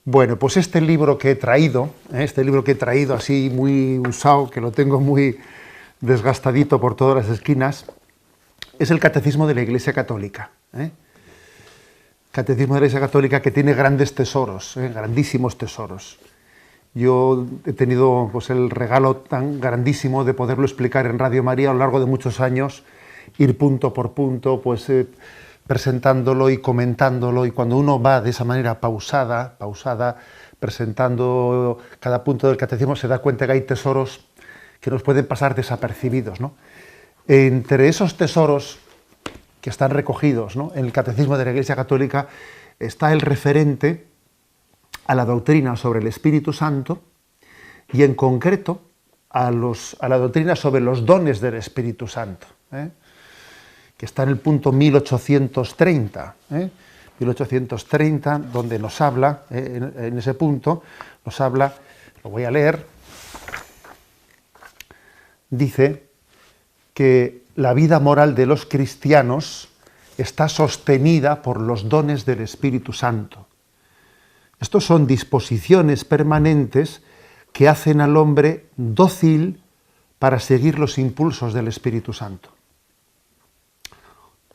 Bueno, pues este libro que he traído, así muy usado, que lo tengo muy desgastadito por todas las esquinas, es el Catecismo de la Iglesia Católica. Catecismo de la Iglesia Católica, que tiene grandes tesoros, grandísimos tesoros. Yo he tenido pues, el regalo tan grandísimo de poderlo explicar en Radio María a lo largo de muchos años, ir punto por punto, pues presentándolo y comentándolo, y cuando uno va de esa manera pausada, presentando cada punto del catecismo, se da cuenta que hay tesoros que nos pueden pasar desapercibidos, ¿no? Entre esos tesoros que están recogidos, ¿no?, en el Catecismo de la Iglesia Católica está el referente a la doctrina sobre el Espíritu Santo y en concreto a la doctrina sobre los dones del Espíritu Santo, que está en el punto 1830, 1830, donde nos habla, en ese punto, nos habla, lo voy a leer, dice que la vida moral de los cristianos está sostenida por los dones del Espíritu Santo. Estos son disposiciones permanentes que hacen al hombre dócil para seguir los impulsos del Espíritu Santo.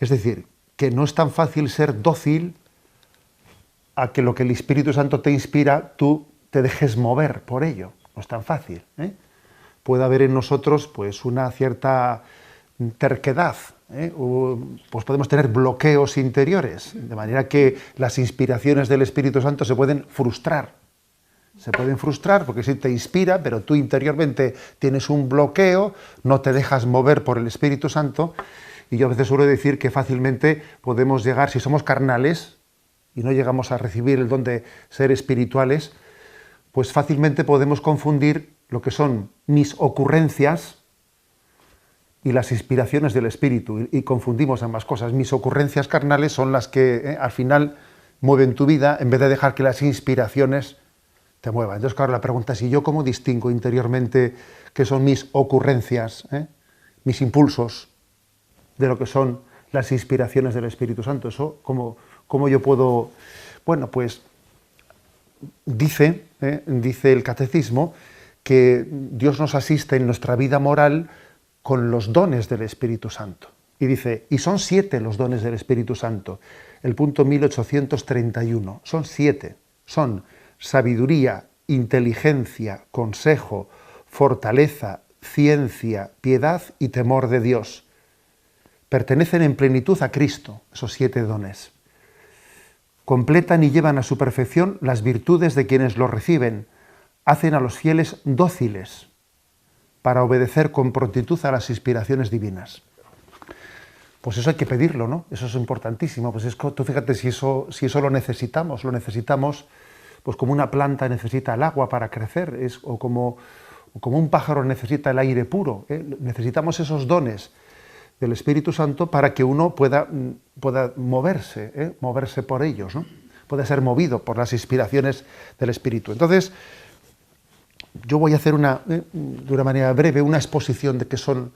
Es decir, que no es tan fácil ser dócil a que lo que el Espíritu Santo te inspira, tú te dejes mover por ello. No es tan fácil, Puede haber en nosotros pues, una cierta terquedad, pues podemos tener bloqueos interiores, de manera que las inspiraciones del Espíritu Santo se pueden frustrar. Se pueden frustrar porque sí te inspira, pero tú interiormente tienes un bloqueo, no te dejas mover por el Espíritu Santo. Y yo a veces suelo decir que fácilmente podemos llegar, si somos carnales y no llegamos a recibir el don de ser espirituales, pues fácilmente podemos confundir lo que son mis ocurrencias y las inspiraciones del Espíritu, y confundimos ambas cosas. Mis ocurrencias carnales son las que al final mueven tu vida, en vez de dejar que las inspiraciones te muevan. Entonces, claro, la pregunta es, ¿y yo cómo distingo interiormente qué son mis ocurrencias, mis impulsos, de lo que son las inspiraciones del Espíritu Santo? Eso, ¿cómo yo puedo...? Bueno, pues dice el Catecismo que Dios nos asiste en nuestra vida moral con los dones del Espíritu Santo. Y dice, y son 7 los dones del Espíritu Santo. El punto 1831. Son 7. Son sabiduría, inteligencia, consejo, fortaleza, ciencia, piedad y temor de Dios. Pertenecen en plenitud a Cristo, esos 7 dones. Completan y llevan a su perfección las virtudes de quienes los reciben. Hacen a los fieles dóciles para obedecer con prontitud a las inspiraciones divinas. Pues eso hay que pedirlo, ¿no? Eso es importantísimo. Pues tú fíjate si eso lo necesitamos pues como una planta necesita el agua para crecer, o como un pájaro necesita el aire puro. Necesitamos esos dones del Espíritu Santo para que uno pueda moverse por ellos, ¿no? Pueda ser movido por las inspiraciones del Espíritu. Entonces, yo voy a hacer de una manera breve una exposición de qué son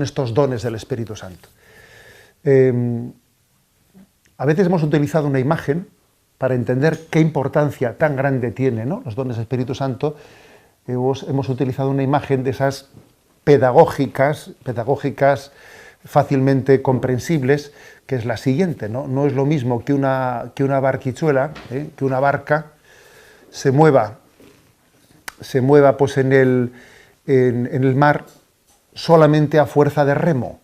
estos dones del Espíritu Santo. A veces hemos utilizado una imagen para entender qué importancia tan grande tienen, ¿no?, los dones del Espíritu Santo. Hemos utilizado una imagen de esas pedagógicas fácilmente comprensibles, que es la siguiente, ¿no? No es lo mismo que una barquichuela, que una barca se mueva pues en el mar solamente a fuerza de remo.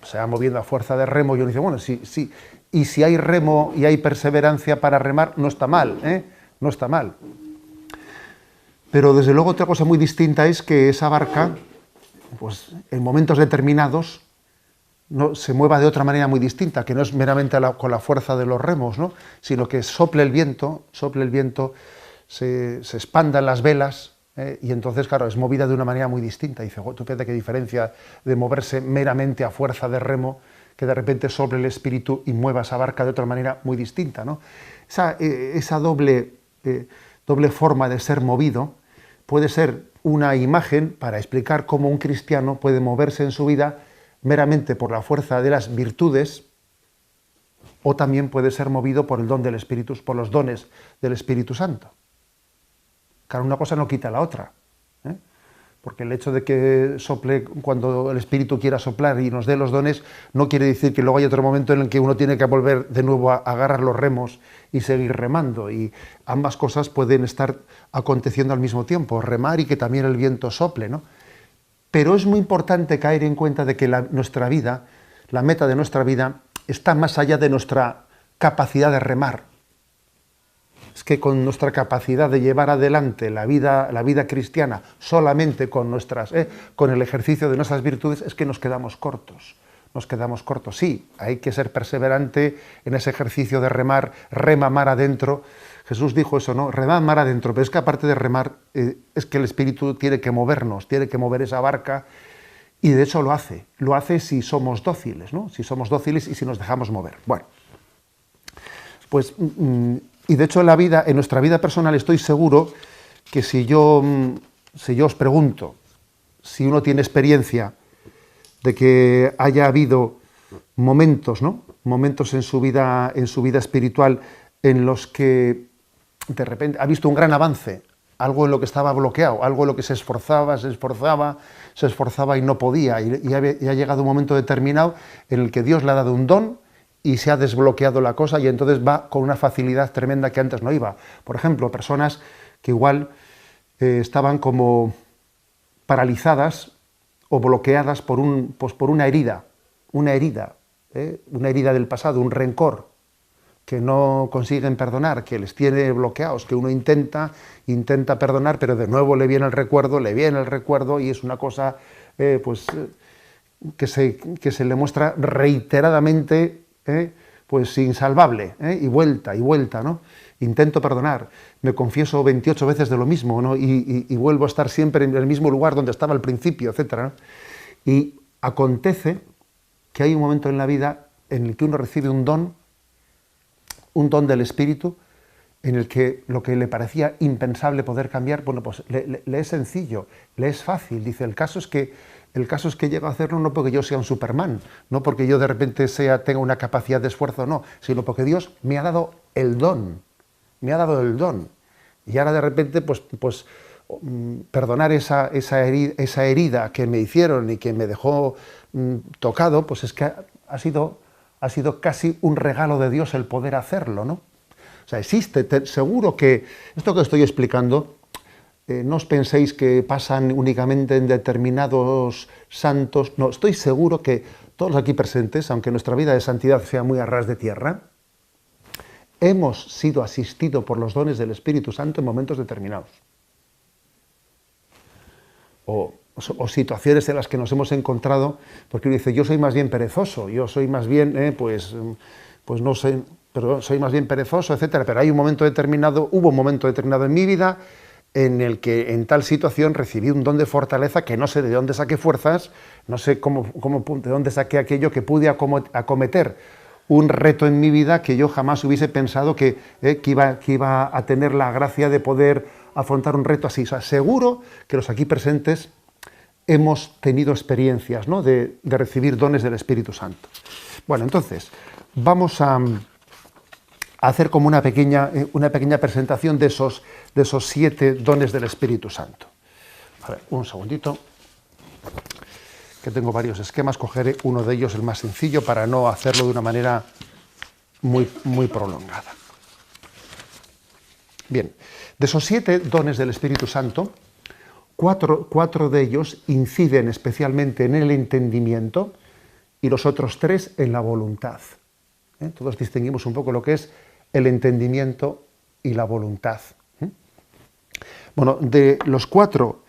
Se va moviendo a fuerza de remo, y uno dice, bueno, sí, y si hay remo y hay perseverancia para remar, no está mal, no está mal. Pero desde luego otra cosa muy distinta es que esa barca, pues en momentos determinados, no se mueva de otra manera muy distinta, que no es meramente con la fuerza de los remos, ¿no?, sino que sople el viento, se expandan las velas, y entonces, claro, es movida de una manera muy distinta. Y dice, tú fíjate qué diferencia de moverse meramente a fuerza de remo, que de repente sople el Espíritu y mueva esa barca de otra manera muy distinta, ¿no? Esa doble forma de ser movido puede ser una imagen para explicar cómo un cristiano puede moverse en su vida meramente por la fuerza de las virtudes o también puede ser movido por el don del Espíritu, por los dones del Espíritu Santo. Claro, una cosa no quita la otra, ¿eh? Porque el hecho de que sople cuando el Espíritu quiera soplar y nos dé los dones, no quiere decir que luego hay otro momento en el que uno tiene que volver de nuevo a agarrar los remos y seguir remando. Y ambas cosas pueden estar aconteciendo al mismo tiempo, remar y que también el viento sople, ¿no? Pero es muy importante caer en cuenta de que nuestra vida, la meta de nuestra vida, está más allá de nuestra capacidad de remar. Es que con nuestra capacidad de llevar adelante la vida cristiana solamente con el ejercicio de nuestras virtudes, es que nos quedamos cortos. Nos quedamos cortos. Sí, hay que ser perseverante en ese ejercicio de remar, remar adentro. Jesús dijo eso, ¿no? Remar adentro, pero es que aparte de remar, es que el Espíritu tiene que movernos, tiene que mover esa barca, y de hecho lo hace si somos dóciles, ¿no? Si somos dóciles y si nos dejamos mover. Bueno, pues, y de hecho en nuestra vida personal estoy seguro que si yo os pregunto, si uno tiene experiencia de que haya habido momentos, ¿no? Momentos en su vida espiritual en los que de repente ha visto un gran avance, algo en lo que estaba bloqueado, algo en lo que se esforzaba y no podía, y ha llegado un momento determinado en el que Dios le ha dado un don y se ha desbloqueado la cosa, y entonces va con una facilidad tremenda que antes no iba. Por ejemplo, personas que igual estaban como paralizadas o bloqueadas por una herida del pasado, un rencor, que no consiguen perdonar, que les tiene bloqueados, que uno intenta perdonar, pero de nuevo le viene el recuerdo, y es una cosa que se le muestra reiteradamente pues insalvable, y vuelta, ¿no? Intento perdonar, me confieso 28 veces de lo mismo, ¿no? y vuelvo a estar siempre en el mismo lugar donde estaba al principio, etcétera, ¿no? Y acontece que hay un momento en la vida en el que uno recibe un don del Espíritu, en el que lo que le parecía impensable poder cambiar, bueno, pues le es sencillo, le es fácil. Dice, el caso es que llego a hacerlo no porque yo sea un Superman, no porque yo de repente tenga una capacidad de esfuerzo, no, sino porque Dios me ha dado el don, Y ahora de repente, pues perdonar esa herida que me hicieron y que me dejó tocado, pues es que ha sido casi un regalo de Dios el poder hacerlo, ¿no? O sea, seguro que esto que estoy explicando, no os penséis que pasan únicamente en determinados santos, no, estoy seguro que todos aquí presentes, aunque nuestra vida de santidad sea muy a ras de tierra, hemos sido asistidos por los dones del Espíritu Santo en momentos determinados. O situaciones en las que nos hemos encontrado, porque uno dice, yo soy más bien perezoso, yo soy más bien, pues no sé, pero soy más bien perezoso, etcétera. Pero hubo un momento determinado en mi vida en el que en tal situación recibí un don de fortaleza que no sé de dónde saqué fuerzas, no sé de dónde saqué aquello, que pude acometer un reto en mi vida que yo jamás hubiese pensado que iba a tener la gracia de poder afrontar un reto así. O sea, seguro que los aquí presentes hemos tenido experiencias, ¿no?, de recibir dones del Espíritu Santo. Bueno, entonces, vamos a hacer como una pequeña presentación de esos 7 dones del Espíritu Santo. A ver, un segundito, que tengo varios esquemas, cogeré uno de ellos, el más sencillo, para no hacerlo de una manera muy prolongada. Bien, de esos 7 dones del Espíritu Santo, 4 de ellos inciden especialmente en el entendimiento y los otros 3 en la voluntad. Todos distinguimos un poco lo que es el entendimiento y la voluntad. Bueno, de los 4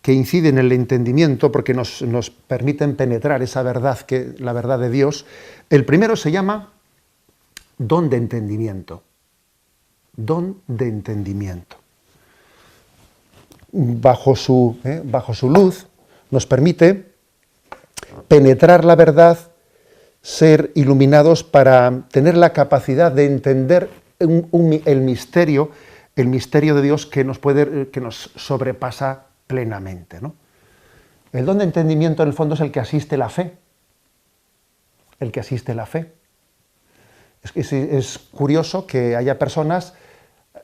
que inciden en el entendimiento, porque nos permiten penetrar esa verdad, la verdad de Dios, el primero se llama don de entendimiento. Don de entendimiento. Bajo su luz nos permite penetrar la verdad, ser iluminados para tener la capacidad de entender el misterio de Dios que nos sobrepasa plenamente, ¿no? El don de entendimiento, en el fondo, es el que asiste la fe. El que asiste la fe. Es curioso que haya personas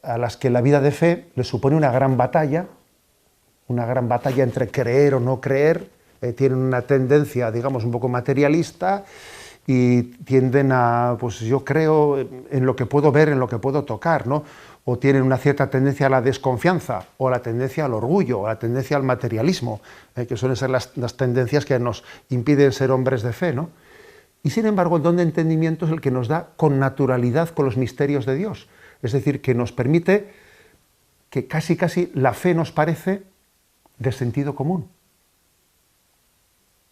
a las que la vida de fe les supone una gran batalla entre creer o no creer, tienen una tendencia, digamos, un poco materialista y tienden a, pues yo creo en lo que puedo ver, en lo que puedo tocar, ¿no? O tienen una cierta tendencia a la desconfianza, o a la tendencia al orgullo, o a la tendencia al materialismo, que suelen ser las tendencias que nos impiden ser hombres de fe, ¿no? Y sin embargo, el don de entendimiento es el que nos da con naturalidad con los misterios de Dios. Es decir, que nos permite que casi la fe nos parece de sentido común.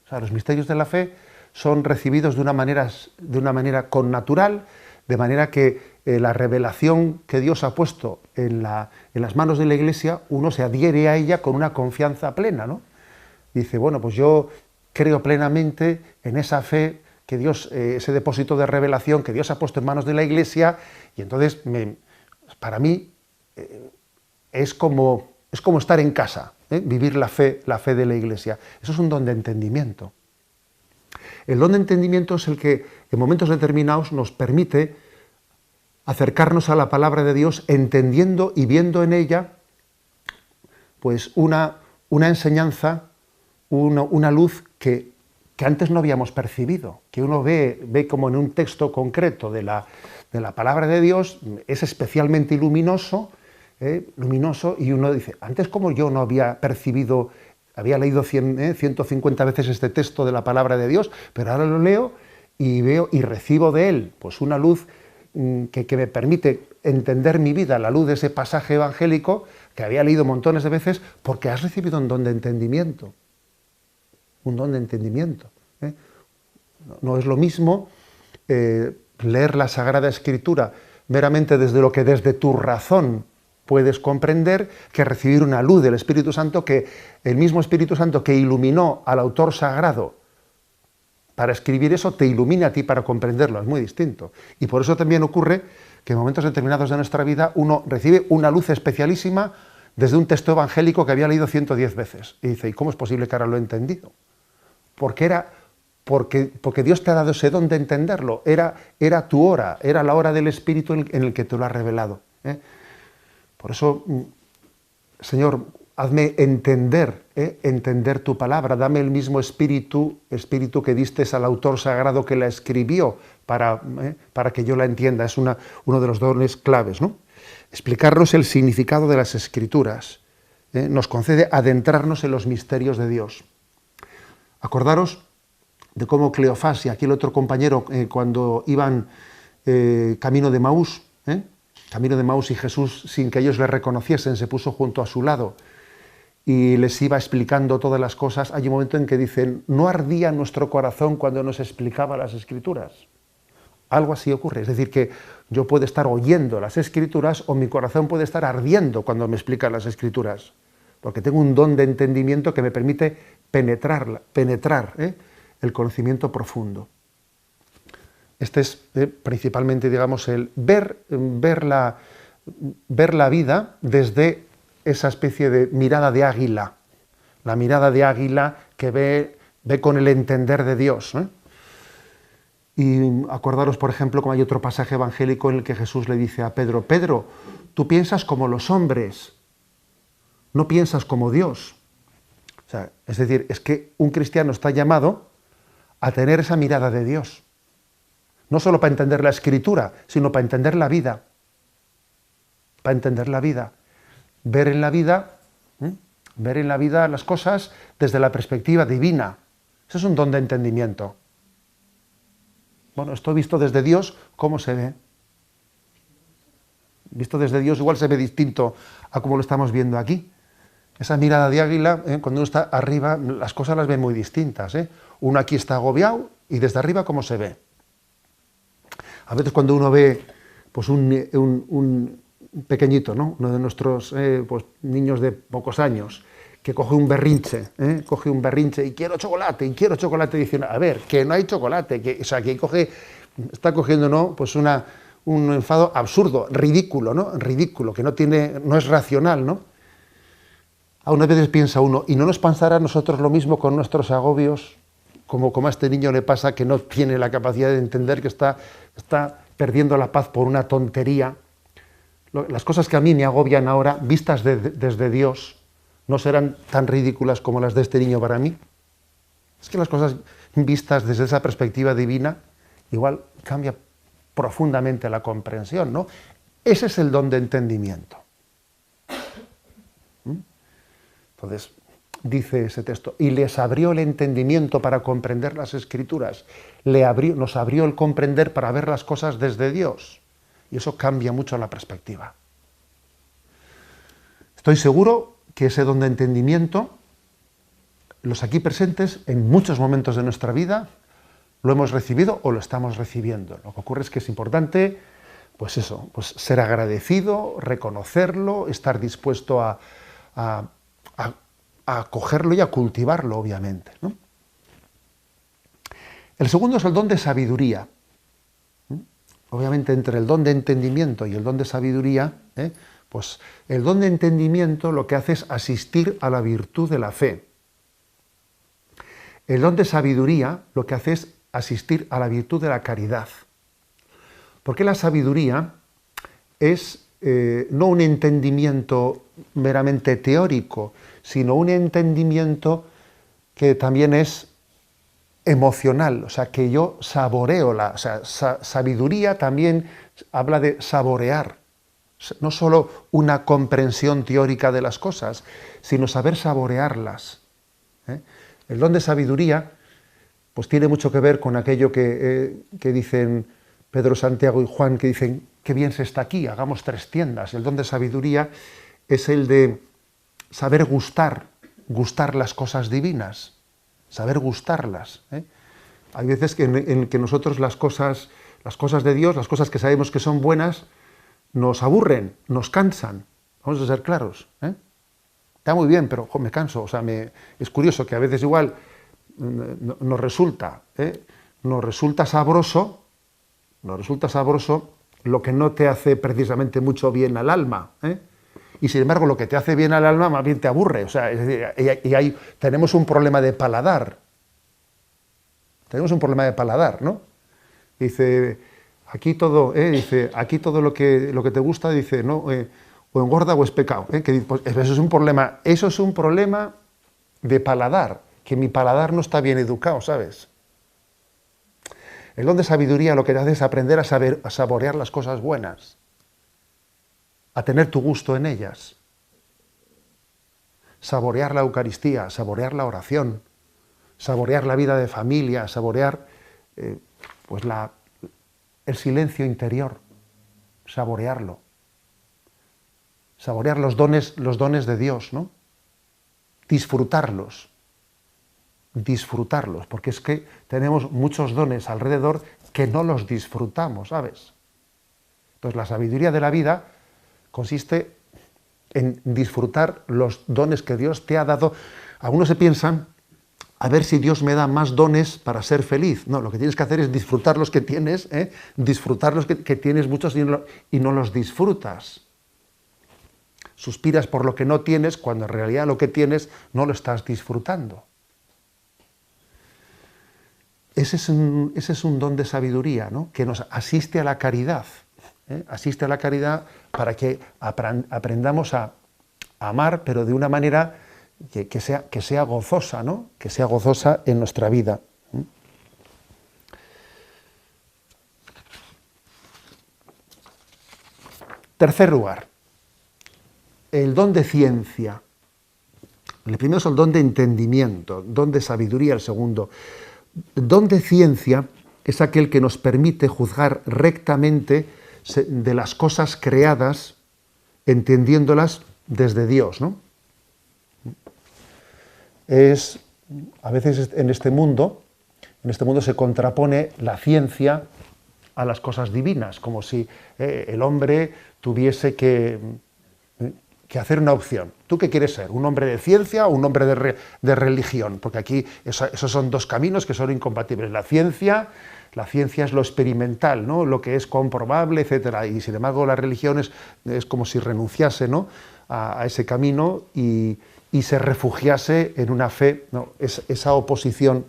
O sea, los misterios de la fe son recibidos de una manera connatural, de manera que la revelación que Dios ha puesto en las manos de la Iglesia, uno se adhiere a ella con una confianza plena, ¿no? Dice, bueno, pues yo creo plenamente en esa fe que Dios, ese depósito de revelación que Dios ha puesto en manos de la Iglesia, y entonces para mí es como estar en casa, vivir la fe de la Iglesia. Eso es un don de entendimiento. El don de entendimiento es el que en momentos determinados nos permite acercarnos a la palabra de Dios entendiendo y viendo en ella pues una enseñanza, una luz que antes no habíamos percibido, que uno ve como en un texto concreto de la palabra de Dios, es especialmente luminoso, y uno dice, antes como yo no había percibido, había leído 150 veces este texto de la palabra de Dios, pero ahora lo leo y veo y recibo de él pues una luz que me permite entender mi vida, la luz de ese pasaje evangélico que había leído montones de veces, porque has recibido un don de entendimiento. Un don de entendimiento. No es lo mismo leer la Sagrada Escritura meramente desde tu razón puedes comprender, que recibir una luz del Espíritu Santo, que el mismo Espíritu Santo que iluminó al autor sagrado para escribir eso, te ilumina a ti para comprenderlo. Es muy distinto. Y por eso también ocurre que en momentos determinados de nuestra vida uno recibe una luz especialísima desde un texto evangélico que había leído 110 veces. Y dice, ¿y cómo es posible que ahora lo he entendido? Porque Dios te ha dado ese don de entenderlo. Era tu hora, era la hora del Espíritu en el que te lo ha revelado. Por eso, Señor, hazme entender tu palabra, dame el mismo espíritu que diste al autor sagrado que la escribió para que yo la entienda. Es uno de los dones claves, ¿no? Explicarnos el significado de las Escrituras. Nos concede adentrarnos en los misterios de Dios. Acordaros de cómo Cleofás y aquí el otro compañero, cuando iban camino de Maús, y Jesús, sin que ellos le reconociesen, se puso junto a su lado y les iba explicando todas las cosas. Hay un momento en que dicen, ¿no ardía nuestro corazón cuando nos explicaba las Escrituras? Algo así ocurre. Es decir, que yo puedo estar oyendo las Escrituras o mi corazón puede estar ardiendo cuando me explican las Escrituras, porque tengo un don de entendimiento que me permite penetrar el conocimiento profundo. Este es principalmente, digamos, el ver la vida desde esa especie de mirada de águila, la mirada de águila que ve con el entender de Dios. Y acordaros, por ejemplo, como hay otro pasaje evangélico en el que Jesús le dice a Pedro, Pedro, tú piensas como los hombres, no piensas como Dios. O sea, es decir, es que un cristiano está llamado a tener esa mirada de Dios. No solo para entender la Escritura, sino para entender la vida. Para entender la vida. Ver en la vida las cosas desde la perspectiva divina. Eso es un don de entendimiento. Bueno, esto visto desde Dios, ¿cómo se ve? Visto desde Dios igual se ve distinto a como lo estamos viendo aquí. Esa mirada de águila, cuando uno está arriba, las cosas las ve muy distintas. Uno aquí está agobiado y desde arriba, ¿cómo se ve? A veces cuando uno ve pues un pequeñito, ¿no? Uno de nuestros pues, niños de pocos años, que coge un berrinche y quiero chocolate, diciendo, a ver, que no hay chocolate, que está cogiendo, ¿no? Pues un enfado absurdo, ridículo, ¿no? Ridículo, que no es racional, ¿no? A unas veces piensa uno, ¿y no nos pasará a nosotros lo mismo con nuestros agobios? Como a este niño le pasa que no tiene la capacidad de entender que está perdiendo la paz por una tontería. Las cosas que a mí me agobian ahora, vistas desde Dios, no serán tan ridículas como las de este niño para mí. Es que las cosas vistas desde esa perspectiva divina, igual cambia profundamente la comprensión, ¿no? Ese es el don de entendimiento. Entonces, dice ese texto, y les abrió el entendimiento para comprender las Escrituras. Nos abrió el comprender para ver las cosas desde Dios. Y eso cambia mucho la perspectiva. Estoy seguro que ese don de entendimiento, los aquí presentes, en muchos momentos de nuestra vida, lo hemos recibido o lo estamos recibiendo. Lo que ocurre es que es importante, pues eso, pues ser agradecido, reconocerlo, estar dispuesto a acogerlo y a cultivarlo, obviamente, ¿no? El segundo es el don de sabiduría. Obviamente, entre el don de entendimiento y el don de sabiduría, pues el don de entendimiento lo que hace es asistir a la virtud de la fe. El don de sabiduría lo que hace es asistir a la virtud de la caridad. Porque la sabiduría es no un entendimiento meramente teórico, sino un entendimiento que también es emocional, o sea, que yo saboreo sabiduría también habla de saborear, no solo una comprensión teórica de las cosas, sino saber saborearlas. El don de sabiduría pues tiene mucho que ver con aquello que dicen Pedro, Santiago y Juan, que dicen, qué bien se está aquí, hagamos 3 tiendas. El don de sabiduría es el de saber gustar las cosas divinas, saber gustarlas. Hay veces en que nosotros las cosas de Dios, las cosas que sabemos que son buenas, nos aburren, nos cansan. Vamos a ser claros. Está muy bien, pero me canso. O sea, es curioso que a veces igual nos resulta sabroso lo que no te hace precisamente mucho bien al alma. Y sin embargo, lo que te hace bien al alma más bien te aburre. O sea, es decir, tenemos un problema de paladar. Tenemos un problema de paladar, ¿no? Dice, aquí todo lo que te gusta, dice, ¿no? O engorda o es pecado. Pues eso es un problema de paladar, que mi paladar no está bien educado, ¿sabes? El don de sabiduría lo que te hace es aprender a saborear las cosas buenas, a tener tu gusto en ellas, saborear la Eucaristía, saborear la oración, saborear la vida de familia, saborear el silencio interior, saborear los dones de Dios, ¿no? Disfrutarlos, porque es que tenemos muchos dones alrededor que no los disfrutamos, ¿sabes? Entonces la sabiduría de la vida consiste en disfrutar los dones que Dios te ha dado. Algunos se piensan, a ver si Dios me da más dones para ser feliz. No, lo que tienes que hacer es disfrutar los que tienes, disfrutar los que tienes muchos y no los disfrutas. Suspiras por lo que no tienes cuando en realidad lo que tienes no lo estás disfrutando. Ese es un don de sabiduría, ¿no? Que nos asiste a la caridad. Asiste a la caridad para que aprendamos a amar, pero de una manera que sea gozosa, ¿no? Que sea gozosa en nuestra vida. Tercer lugar, el don de ciencia. El primero es el don de entendimiento, don de sabiduría el segundo. El don de ciencia es aquel que nos permite juzgar rectamente de las cosas creadas, entendiéndolas desde Dios, ¿no? A veces en este mundo se contrapone la ciencia a las cosas divinas, como si el hombre tuviese que hacer una opción. ¿Tú qué quieres ser? ¿Un hombre de ciencia o un hombre de religión? Porque aquí esos son 2 caminos que son incompatibles. La ciencia es lo experimental, ¿no? Lo que es comprobable, etcétera. Y sin embargo la religión es como si renunciase, ¿no? a ese camino y se refugiase en una fe, ¿no? Esa oposición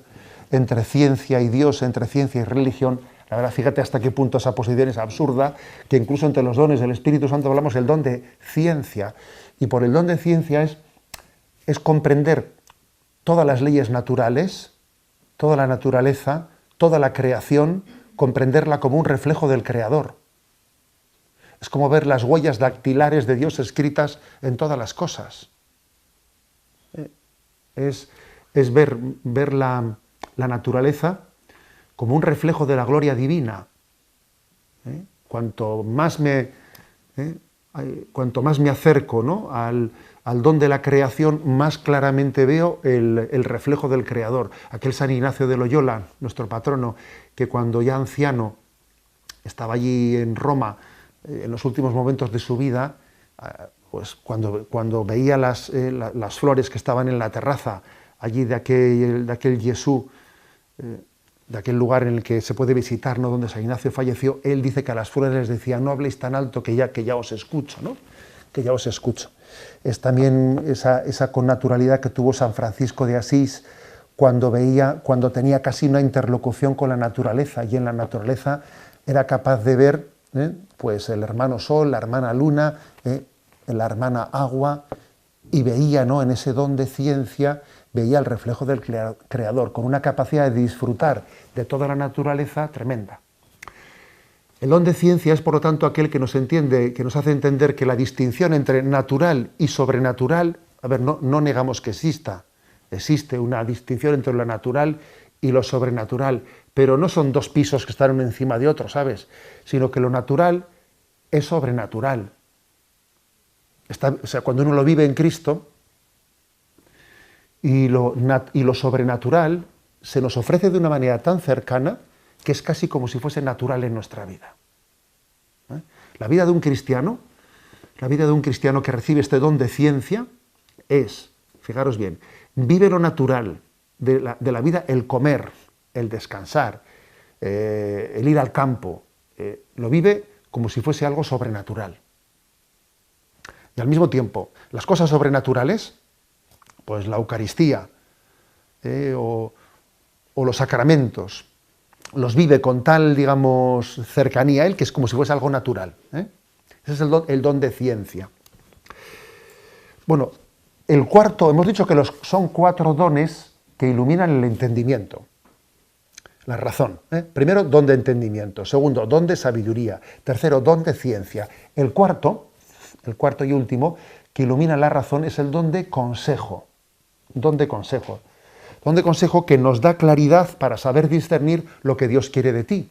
entre ciencia y Dios, entre ciencia y religión, La verdad, fíjate hasta qué punto esa posición es absurda, que incluso entre los dones del Espíritu Santo hablamos del don de ciencia. Y por el don de ciencia es comprender todas las leyes naturales, toda la naturaleza, toda la creación, comprenderla como un reflejo del Creador. Es como ver las huellas dactilares de Dios escritas en todas las cosas. Es ver la naturaleza como un reflejo de la gloria divina. Cuanto más me acerco, ¿no?, al don de la creación, más claramente veo el reflejo del Creador. Aquel San Ignacio de Loyola, nuestro patrono, que cuando ya anciano estaba allí en Roma, en los últimos momentos de su vida, pues cuando veía las flores que estaban en la terraza allí de aquel Jesús, de aquel lugar en el que se puede visitar, ¿no?, donde San Ignacio falleció, él dice que a las flores les decía: no habléis tan alto que ya os escucho, ¿no? Que ya os escucho. Es también esa connaturalidad que tuvo San Francisco de Asís cuando tenía casi una interlocución con la naturaleza, y en la naturaleza era capaz de ver pues el hermano Sol, la hermana Luna, la hermana Agua, y veía, ¿no?, en ese don de ciencia, veía el reflejo del Creador, con una capacidad de disfrutar de toda la naturaleza tremenda. El don de ciencia es, por lo tanto, aquel que nos hace entender que la distinción entre natural y sobrenatural, no negamos que existe una distinción entre lo natural y lo sobrenatural, pero no son dos pisos que están uno encima de otro, ¿sabes? Sino que lo natural es sobrenatural. Cuando uno lo vive en Cristo, y lo sobrenatural se nos ofrece de una manera tan cercana que es casi como si fuese natural en nuestra vida. La vida de un cristiano que recibe este don de ciencia es, fijaros bien, vive lo natural de la vida, el comer, el descansar, el ir al campo, lo vive como si fuese algo sobrenatural. Y al mismo tiempo, las cosas sobrenaturales, pues la Eucaristía o los sacramentos, los vive con tal, digamos, cercanía a él, que es como si fuese algo natural. Ese es el don de ciencia. Bueno, el cuarto, hemos dicho que son 4 dones que iluminan el entendimiento, la razón. Primero, don de entendimiento. Segundo, don de sabiduría. Tercero, don de ciencia. El cuarto y último, que ilumina la razón, es el don de consejo. Don de consejo. Don de consejo que nos da claridad para saber discernir lo que Dios quiere de ti.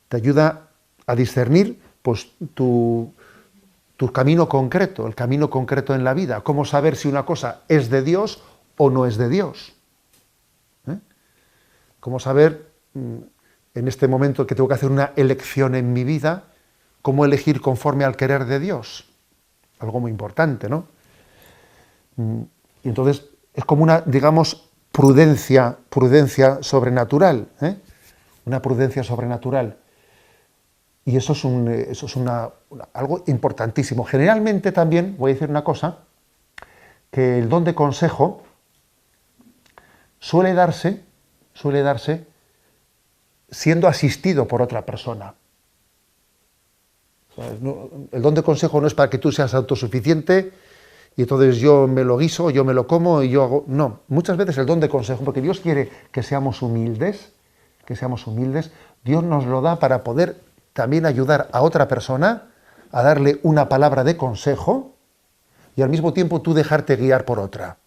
Te ayuda a discernir, pues, tu camino concreto, el camino concreto en la vida. Cómo saber si una cosa es de Dios o no es de Dios. Cómo saber, en este momento que tengo que hacer una elección en mi vida, cómo elegir conforme al querer de Dios. Algo muy importante, ¿no? Y entonces es como una, digamos, prudencia sobrenatural, una prudencia sobrenatural. Y eso es algo importantísimo. Generalmente también, voy a decir una cosa, que el don de consejo suele darse siendo asistido por otra persona. El don de consejo no es para que tú seas autosuficiente y entonces yo me lo guiso, yo me lo como y yo hago... No, muchas veces el don de consejo, porque Dios quiere que seamos humildes, Dios nos lo da para poder también ayudar a otra persona a darle una palabra de consejo y al mismo tiempo tú dejarte guiar por otra.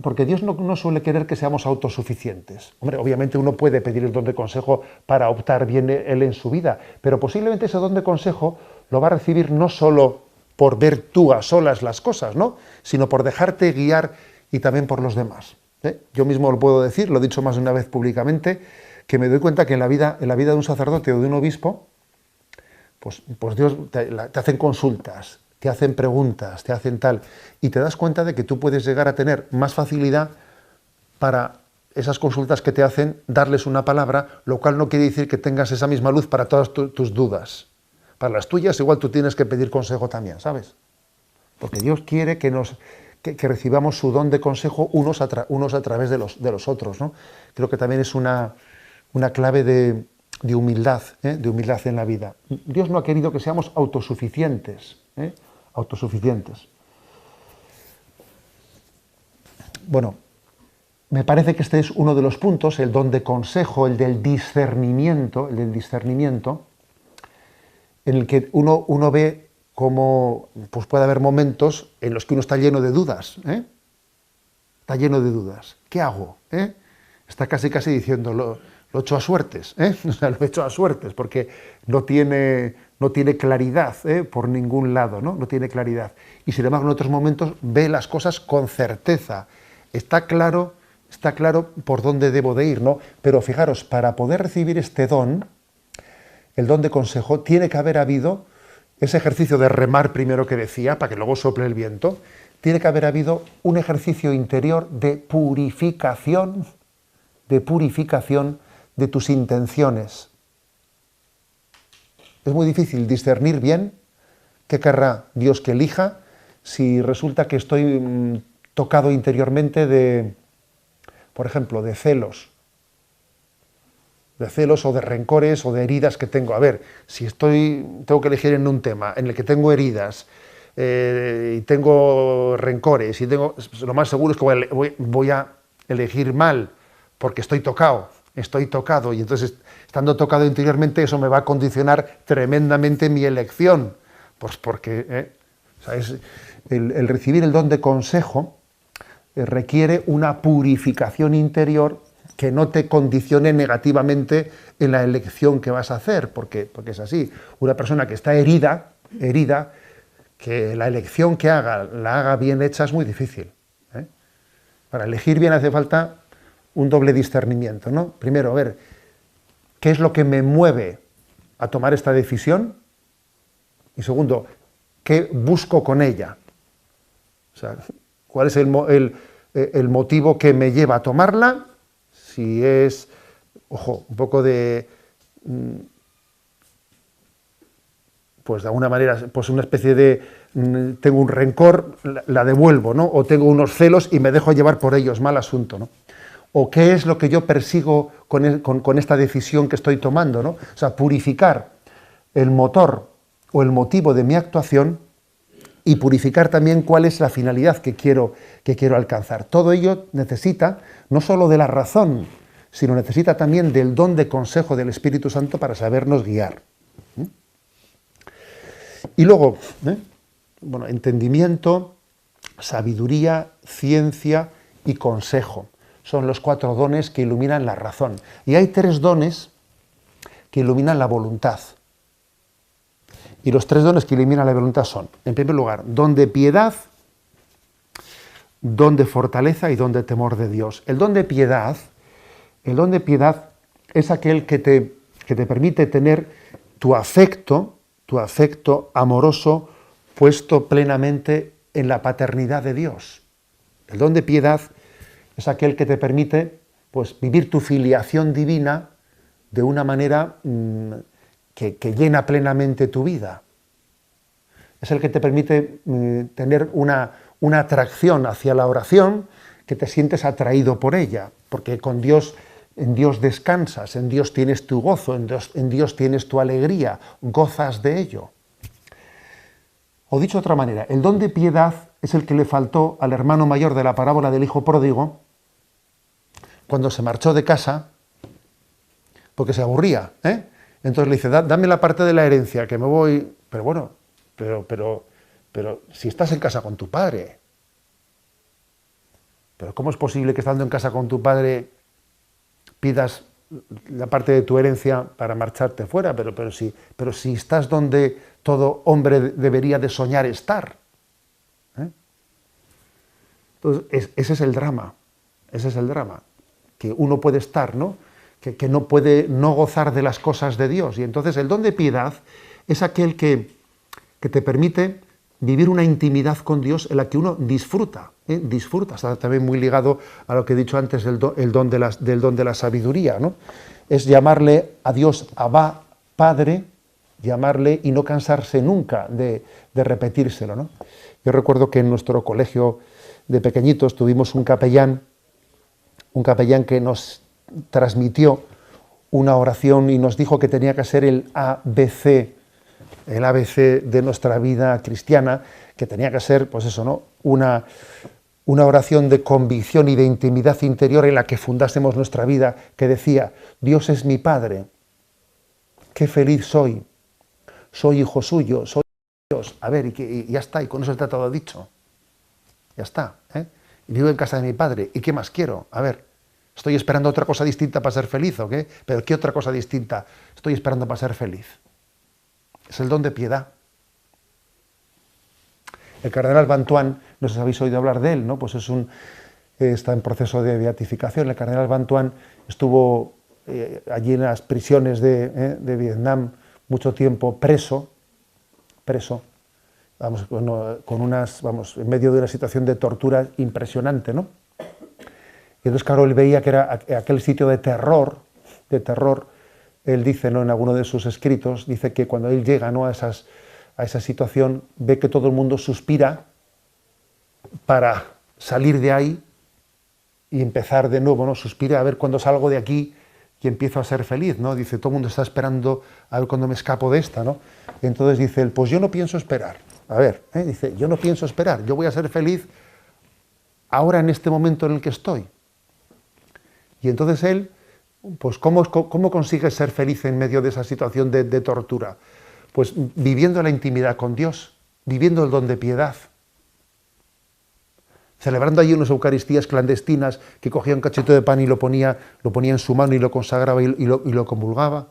Porque Dios no suele querer que seamos autosuficientes. Hombre, obviamente uno puede pedir el don de consejo para optar bien él en su vida, pero posiblemente ese don de consejo lo va a recibir no solo por ver tú a solas las cosas, ¿no?, sino por dejarte guiar y también por los demás. Yo mismo lo puedo decir, lo he dicho más de una vez públicamente, que me doy cuenta que en la vida de un sacerdote o de un obispo, pues Dios te hacen consultas, te hacen preguntas, te hacen tal, y te das cuenta de que tú puedes llegar a tener más facilidad para esas consultas que te hacen, darles una palabra, lo cual no quiere decir que tengas esa misma luz para todas tus dudas. Para las tuyas igual tú tienes que pedir consejo también, ¿sabes? Porque Dios quiere que que recibamos su don de consejo unos a través de los otros, ¿no? Creo que también es una clave de humildad en la vida. Dios no ha querido que seamos autosuficientes, autosuficientes. Bueno, me parece que este es uno de los puntos, el don de consejo, el del discernimiento, en el que uno ve cómo pues puede haber momentos en los que uno está lleno de dudas, Está lleno de dudas. ¿Qué hago? Está casi diciendo, lo he hecho a suertes, O sea, lo he hecho a suertes, porque no tiene claridad, por ningún lado, ¿no? No tiene claridad. Y sin embargo, en otros momentos ve las cosas con certeza. Está claro por dónde debo de ir, ¿no? Pero fijaros, para poder recibir este don, el don de consejo, tiene que haber habido ese ejercicio de remar primero que decía, para que luego sople el viento, tiene que haber habido un ejercicio interior de purificación de tus intenciones. Es muy difícil discernir bien qué querrá Dios que elija si resulta que estoy tocado interiormente de, por ejemplo, de celos o de rencores o de heridas que tengo. A ver, si tengo que elegir en un tema en el que tengo heridas y tengo rencores y lo más seguro es que voy a elegir mal porque estoy tocado y entonces estando tocado interiormente eso me va a condicionar tremendamente mi elección, pues porque el recibir el don de consejo requiere una purificación interior que no te condicione negativamente en la elección que vas a hacer, porque es así. Una persona que está herida, que la elección que la haga bien hecha es muy difícil. Para elegir bien hace falta un doble discernimiento, ¿no? Primero, a ver, ¿qué es lo que me mueve a tomar esta decisión? Y segundo, ¿qué busco con ella? O sea, ¿cuál es el motivo que me lleva a tomarla? Si es, un poco de, pues de alguna manera, pues una especie de, tengo un rencor, la devuelvo, ¿no? O tengo unos celos y me dejo llevar por ellos, mal asunto, ¿no? O qué es lo que yo persigo con esta decisión que estoy tomando, ¿no? O sea, purificar el motor o el motivo de mi actuación y purificar también cuál es la finalidad que quiero alcanzar. Todo ello necesita no solo de la razón, sino necesita también del don de consejo del Espíritu Santo para sabernos guiar. Y luego, entendimiento, sabiduría, ciencia y consejo. Son los 4 dones que iluminan la razón. Y hay 3 dones que iluminan la voluntad. Y los 3 dones que iluminan la voluntad son, en primer lugar, don de piedad, don de fortaleza y don de temor de Dios. El don de piedad es aquel que te permite tener tu afecto amoroso puesto plenamente en la paternidad de Dios. El don de piedad es aquel que te permite pues, vivir tu filiación divina de una manera que llena plenamente tu vida. Es el que te permite tener una atracción hacia la oración, que te sientes atraído por ella, porque con Dios, en Dios descansas, en Dios tienes tu gozo, en Dios tienes tu alegría, gozas de ello. O dicho de otra manera, el don de piedad es el que le faltó al hermano mayor de la parábola del hijo pródigo cuando se marchó de casa porque se aburría, Entonces le dice, dame la parte de la herencia, que me voy. Pero bueno, pero si estás en casa con tu padre, pero ¿cómo es posible que estando en casa con tu padre pidas la parte de tu herencia para marcharte fuera? Pero si estás donde todo hombre debería de soñar estar. Entonces, ese es el drama, que uno puede estar, ¿no? Que no puede no gozar de las cosas de Dios. Y entonces el don de piedad es aquel que te permite vivir una intimidad con Dios en la que uno disfruta. Está también muy ligado a lo que he dicho antes del don de la sabiduría, ¿no? Es llamarle a Dios Abba, Padre, llamarle y no cansarse nunca de repetírselo, ¿no? Yo recuerdo que en nuestro colegio de pequeñitos tuvimos un capellán que nos transmitió una oración y nos dijo que tenía que ser el ABC de nuestra vida cristiana, que tenía que ser, pues eso, ¿no? Una oración de convicción y de intimidad interior en la que fundásemos nuestra vida, que decía: Dios es mi Padre, qué feliz soy hijo suyo, soy Dios. A ver, y ya está, y con eso está todo dicho. Ya está, ¿eh? Vivo en casa de mi Padre, ¿y qué más quiero? A ver, ¿estoy esperando otra cosa distinta para ser feliz o qué? ¿Pero qué otra cosa distinta estoy esperando para ser feliz? Es el don de piedad. El cardenal Bantuán, no sé si habéis oído hablar de él, ¿no? Pues está en proceso de beatificación. El cardenal Bantuán estuvo allí en las prisiones de Vietnam mucho tiempo preso, vamos, en medio de una situación de tortura impresionante, ¿no? Y entonces, claro, él veía que era aquel sitio de terror. Él dice, ¿no?, en alguno de sus escritos, dice que cuando él llega, ¿no?, a esa situación, ve que todo el mundo suspira para salir de ahí y empezar de nuevo, ¿no? Suspira a ver cuándo salgo de aquí y empiezo a ser feliz, ¿no? Dice, todo el mundo está esperando a ver cuándo me escapo de esta, ¿no? Entonces dice él, pues yo no pienso esperar. A ver, dice, yo no pienso esperar, yo voy a ser feliz ahora en este momento en el que estoy. Y entonces él, pues ¿cómo consigue ser feliz en medio de esa situación de tortura? Pues viviendo la intimidad con Dios, viviendo el don de piedad, celebrando allí unas Eucaristías clandestinas, que cogía un cachito de pan y lo ponía en su mano y lo consagraba y lo comulgaba.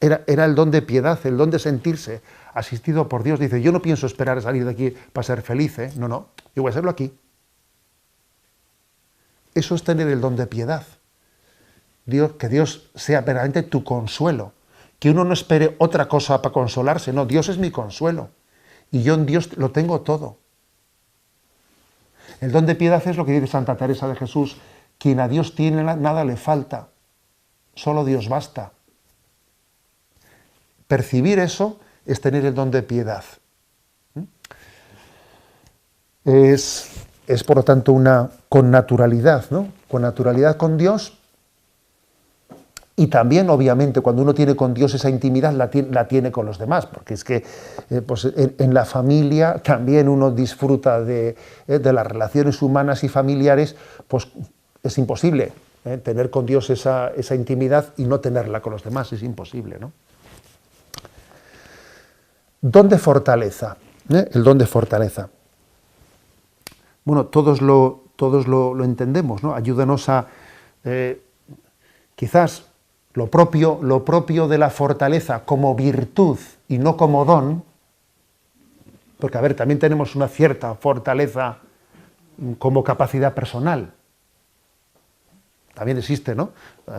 Era el don de piedad, el don de sentirse asistido por Dios. Dice, yo no pienso esperar a salir de aquí para ser feliz, ¿eh? No, yo voy a hacerlo aquí. Eso es tener el don de piedad. Que Dios sea verdaderamente tu consuelo. Que uno no espere otra cosa para consolarse. No, Dios es mi consuelo. Y yo en Dios lo tengo todo. El don de piedad es lo que dice Santa Teresa de Jesús: quien a Dios tiene, nada le falta. Solo Dios basta. Percibir eso es tener el don de piedad. Es por lo tanto una connaturalidad, ¿no? Connaturalidad con Dios. Y también, obviamente, cuando uno tiene con Dios esa intimidad, la tiene con los demás, porque es que pues en la familia también uno disfruta de las relaciones humanas y familiares. Pues es imposible tener con Dios esa intimidad y no tenerla con los demás, es imposible, ¿no? Don de fortaleza, el don de fortaleza. Bueno, todos lo entendemos, ¿no? Ayúdanos a, quizás, lo propio de la fortaleza como virtud y no como don, porque, a ver, también tenemos una cierta fortaleza como capacidad personal. También existe, ¿no?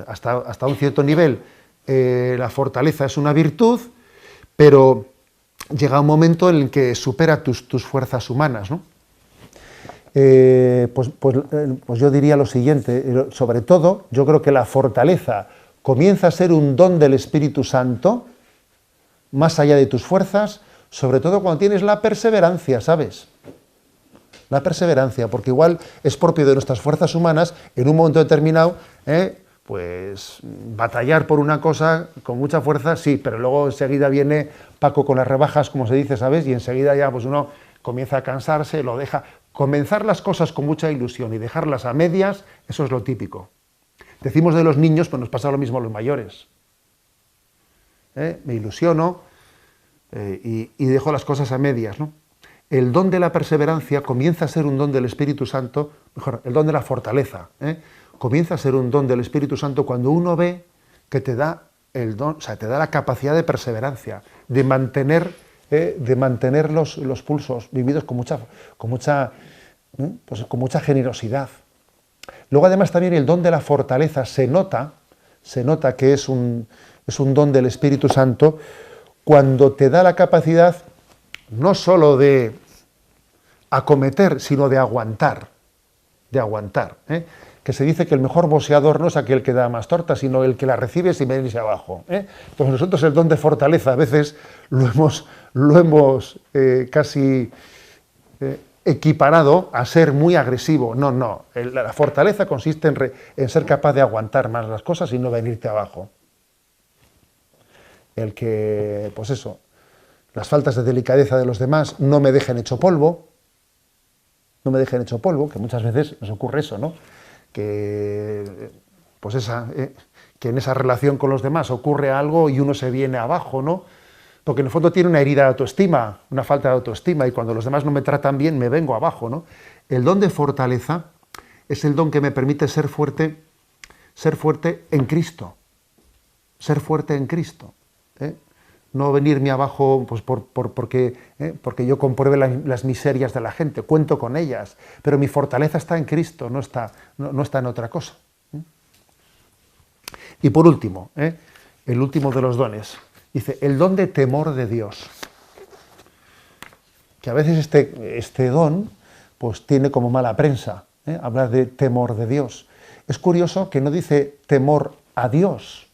Hasta un cierto nivel la fortaleza es una virtud, pero llega un momento en el que supera tus fuerzas humanas, ¿no? Pues yo diría lo siguiente, sobre todo, yo creo que la fortaleza comienza a ser un don del Espíritu Santo, más allá de tus fuerzas, sobre todo cuando tienes la perseverancia, ¿sabes? La perseverancia, porque igual es propio de nuestras fuerzas humanas, en un momento determinado, pues batallar por una cosa con mucha fuerza, sí, pero luego enseguida viene Paco con las rebajas, como se dice, ¿sabes? Y enseguida ya pues uno comienza a cansarse, lo deja. Comenzar las cosas con mucha ilusión y dejarlas a medias, eso es lo típico. Decimos de los niños, pues nos pasa lo mismo a los mayores. Me ilusiono y dejo las cosas a medias, ¿no? El don de la perseverancia comienza a ser un don del Espíritu Santo, mejor, el don de la fortaleza, comienza a ser un don del Espíritu Santo cuando uno ve que te da el don, o sea, te da la capacidad de perseverancia, de mantener los pulsos vividos con mucha generosidad. Luego, además, también el don de la fortaleza se nota que es un don del Espíritu Santo cuando te da la capacidad no solo de acometer, sino de aguantar. Que se dice que el mejor boxeador no es aquel que da más tortas, sino el que la recibe sin venirse abajo. Entonces nosotros el don de fortaleza a veces lo hemos casi equiparado a ser muy agresivo. No, no. La fortaleza consiste en ser capaz de aguantar más las cosas y no venirte abajo. El que, pues eso, las faltas de delicadeza de los demás no me dejen hecho polvo, que muchas veces nos ocurre eso, ¿no? Que, pues que en esa relación con los demás ocurre algo y uno se viene abajo, ¿no? Porque en el fondo tiene una herida de autoestima, una falta de autoestima, y cuando los demás no me tratan bien me vengo abajo, ¿no? El don de fortaleza es el don que me permite ser fuerte en Cristo, ser fuerte en Cristo, ¿eh? No venirme abajo pues, porque yo compruebe las miserias de la gente, cuento con ellas, pero mi fortaleza está en Cristo, no está en otra cosa. Y por último, el último de los dones, dice, el don de temor de Dios. Que a veces este don pues, tiene como mala prensa, hablar de temor de Dios. Es curioso que no dice temor a Dios,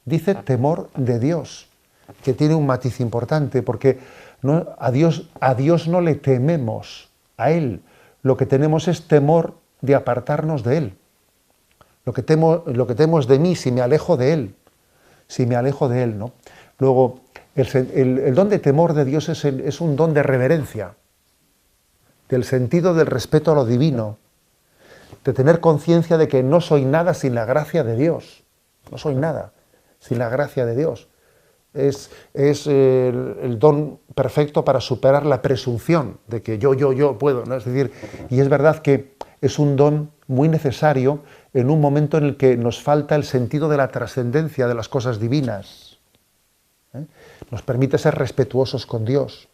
dice temor de Dios, que tiene un matiz importante, porque a Dios no le tememos, a Él. Lo que tenemos es temor de apartarnos de Él. Lo que temo es de mí si me alejo de Él. Si me alejo de Él, ¿no? Luego, el don de temor de Dios es un don de reverencia, del sentido del respeto a lo divino, de tener conciencia de que no soy nada sin la gracia de Dios. No soy nada sin la gracia de Dios. Es el don perfecto para superar la presunción de que yo puedo, ¿no? Es decir, y es verdad que es un don muy necesario en un momento en el que nos falta el sentido de la trascendencia de las cosas divinas. Nos permite ser respetuosos con Dios,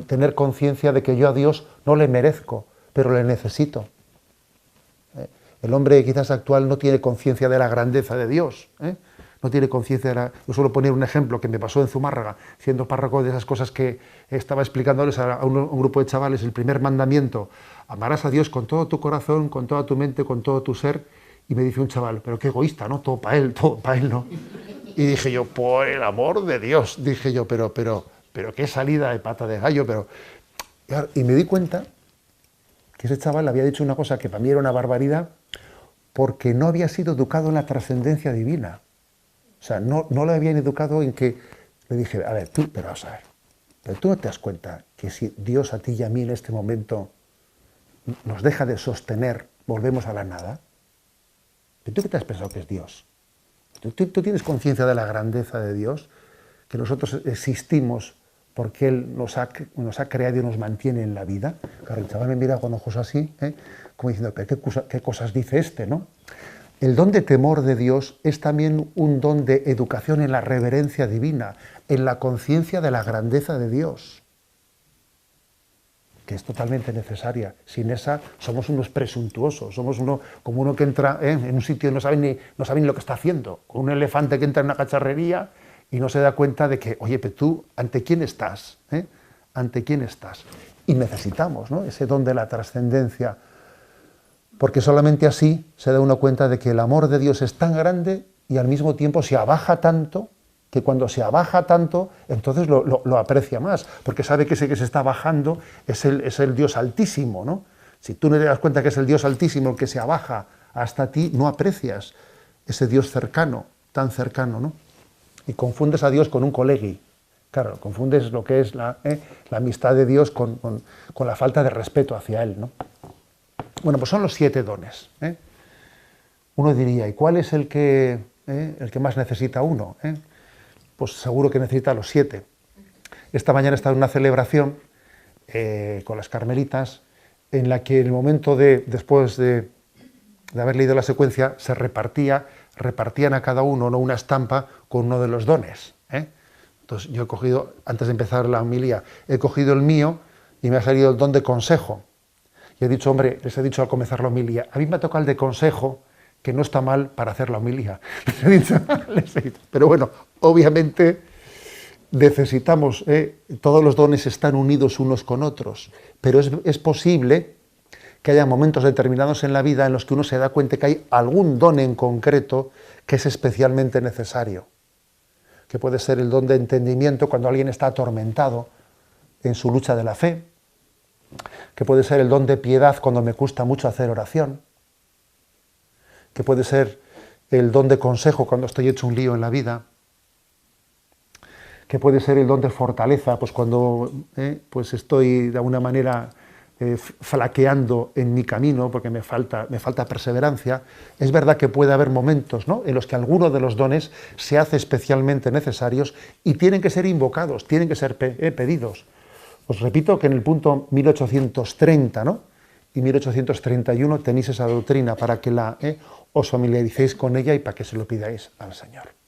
tener conciencia de que yo a Dios no le merezco, pero le necesito. El hombre quizás actual no tiene conciencia de la grandeza de Dios, no tiene conciencia de la... Yo suelo poner un ejemplo que me pasó en Zumárraga, siendo párroco, de esas cosas que estaba explicándoles a un grupo de chavales. El primer mandamiento: amarás a Dios con todo tu corazón, con toda tu mente, con todo tu ser. Y me dice un chaval, pero qué egoísta, ¿no? Todo para él, ¿no? Y dije yo, por el amor de Dios, dije yo, pero qué salida de pata de gallo, pero... Y me di cuenta que ese chaval había dicho una cosa que para mí era una barbaridad, porque no había sido educado en la trascendencia divina. O sea, no lo habían educado en que... Le dije, a ver, pero vamos a ver, pero tú no te das cuenta que si Dios a ti y a mí en este momento nos deja de sostener, volvemos a la nada. ¿Pero tú qué te has pensado que es Dios? ¿Tú tienes conciencia de la grandeza de Dios? Que nosotros existimos porque Él nos ha creado y nos mantiene en la vida. Claro, el chaval me mira con ojos así, como diciendo, ¿pero qué cosas dice este, no? El don de temor de Dios es también un don de educación en la reverencia divina, en la conciencia de la grandeza de Dios, que es totalmente necesaria. Sin esa somos unos presuntuosos, somos como uno que entra en un sitio y no sabe ni lo que está haciendo, con un elefante que entra en una cacharrería y no se da cuenta de que, oye, pero tú, ¿ante quién estás? ¿Ante quién estás? Y necesitamos, ¿no?, ese don de la trascendencia, porque solamente así se da uno cuenta de que el amor de Dios es tan grande y al mismo tiempo se abaja tanto, que cuando se abaja tanto, entonces lo aprecia más, porque sabe que ese que se está bajando es el Dios Altísimo, ¿no? Si tú no te das cuenta que es el Dios Altísimo el que se abaja hasta ti, no aprecias ese Dios cercano, tan cercano, ¿no? Y confundes a Dios con un colegui. Claro, confundes lo que es la amistad de Dios con la falta de respeto hacia Él, ¿no? Bueno, pues son los 7 dones. Uno diría, ¿y cuál es el que más necesita uno? Pues seguro que necesita los 7. Esta mañana he estado en una celebración con las carmelitas, en la que en el momento después de haber leído la secuencia, se repartían a cada uno, ¿no?, una estampa con uno de los dones. Entonces yo he cogido, antes de empezar la homilía, he cogido el mío y me ha salido el don de consejo. Y he dicho, hombre, les he dicho al comenzar la homilía, a mí me ha tocado el de consejo, que no está mal para hacer la homilía. Les he dicho. Pero bueno, obviamente necesitamos, todos los dones están unidos unos con otros, pero es posible que haya momentos determinados en la vida en los que uno se da cuenta que hay algún don en concreto que es especialmente necesario, que puede ser el don de entendimiento cuando alguien está atormentado en su lucha de la fe, que puede ser el don de piedad cuando me cuesta mucho hacer oración, que puede ser el don de consejo cuando estoy hecho un lío en la vida, que puede ser el don de fortaleza, pues cuando pues estoy de alguna manera flaqueando en mi camino porque me falta perseverancia. Es verdad que puede haber momentos, ¿no?, en los que alguno de los dones se hace especialmente necesarios y tienen que ser invocados, tienen que ser pedidos. Os repito que en el punto 1830, ¿no?, y 1831 tenéis esa doctrina para que os familiaricéis con ella y para que se lo pidáis al Señor.